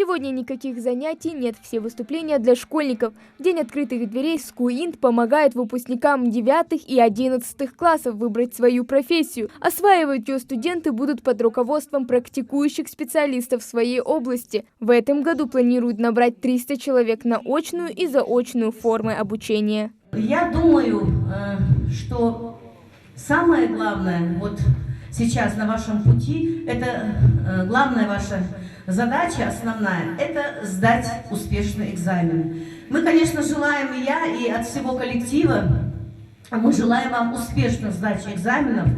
Сегодня никаких занятий нет, все выступления для школьников. В день открытых дверей СКУИНТ помогает выпускникам 9 и 11 классов выбрать свою профессию. Осваивать ее студенты будут под руководством практикующих специалистов в своей области. В этом году планируют набрать 300 человек на очную и заочную формы обучения. Я думаю, что самое главное вот сейчас на вашем пути, это главная ваша задача, основная, это сдать успешный экзамен. Мы, конечно, желаем, и я, и от всего коллектива, мы желаем вам успешно сдать экзаменов,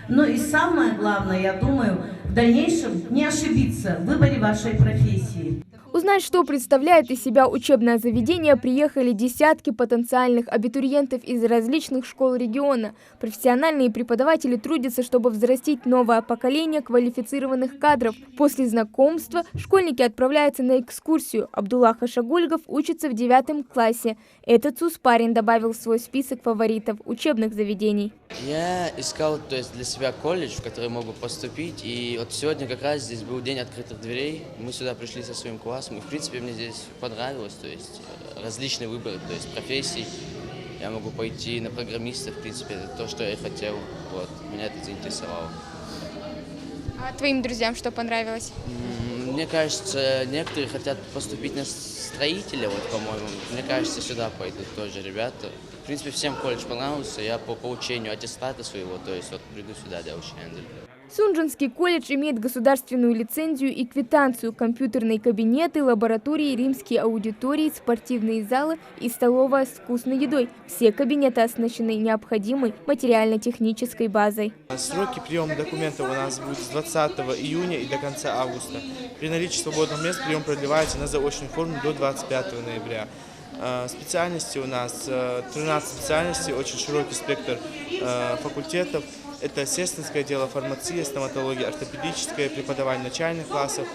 но и самое главное, я думаю, в дальнейшем не ошибиться в выборе вашей профессии. Узнать, что представляет из себя учебное заведение, приехали десятки потенциальных абитуриентов из различных школ региона. Профессиональные преподаватели трудятся, чтобы взрастить новое поколение квалифицированных кадров. После знакомства школьники отправляются на экскурсию. Абдулла Хашагульгов учится в 9 классе. Этот парень добавил в свой список фаворитов учебных заведений. Я искал для себя колледж, в который могу поступить. И вот сегодня как раз здесь был день открытых дверей. Мы сюда пришли со своим классом. И, в принципе, мне здесь понравилось, различный выбор, профессий. Я могу пойти на программиста, в принципе, это то, что я хотел. Вот, меня это заинтересовало. А твоим друзьям что понравилось? Мне кажется, некоторые хотят поступить на строителя, по-моему. Мне кажется, сюда пойдут тоже ребята. В принципе, всем колледж понравился. Я по получению аттестата своего, приду сюда для учения. Сунжанский колледж имеет государственную лицензию и квитанцию, компьютерные кабинеты, лаборатории, римские аудитории, спортивные залы и столовая с вкусной едой. Все кабинеты оснащены необходимой материально-технической базой. Сроки приема документов у нас будут с 20 июня и до конца августа. При наличии свободных мест прием продлевается на заочную форму до 25 ноября. Специальности у нас 13 специальностей, очень широкий спектр факультетов. Это сестринское дело, фармация, стоматология, ортопедическое, преподавание начальных классов,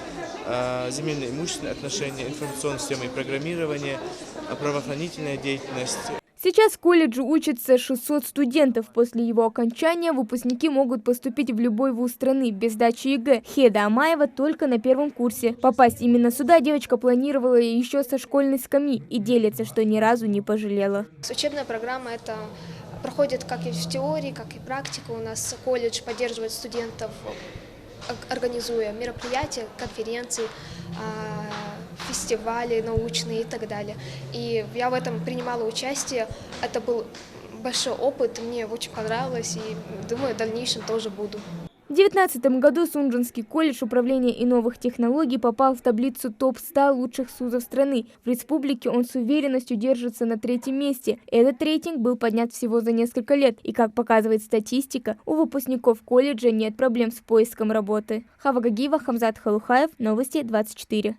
земельно имущественные отношения, информационные системы и программирование, правоохранительная деятельность. Сейчас в колледже учатся 600 студентов. После его окончания выпускники могут поступить в любой вуз страны без сдачи ЕГЭ. Хеда Амаева только на 1-м курсе. Попасть именно сюда девочка планировала еще со школьной скамьи и делится, что ни разу не пожалела. Учебная программа это проходит как и в теории, как и практика. У нас колледж поддерживает студентов, организуя мероприятия, конференции, фестивали научные и так далее. И я в этом принимала участие. Это был большой опыт, мне очень понравилось и думаю, в дальнейшем тоже буду. В 2019 году Сунжанский колледж управления и новых технологий попал в таблицу топ-100 лучших СУЗов страны. В республике он с уверенностью держится на 3-м месте. Этот рейтинг был поднят всего за несколько лет. И, как показывает статистика, у выпускников колледжа нет проблем с поиском работы. Хава Гагиева, Хамзат Халухаев, Новости 24.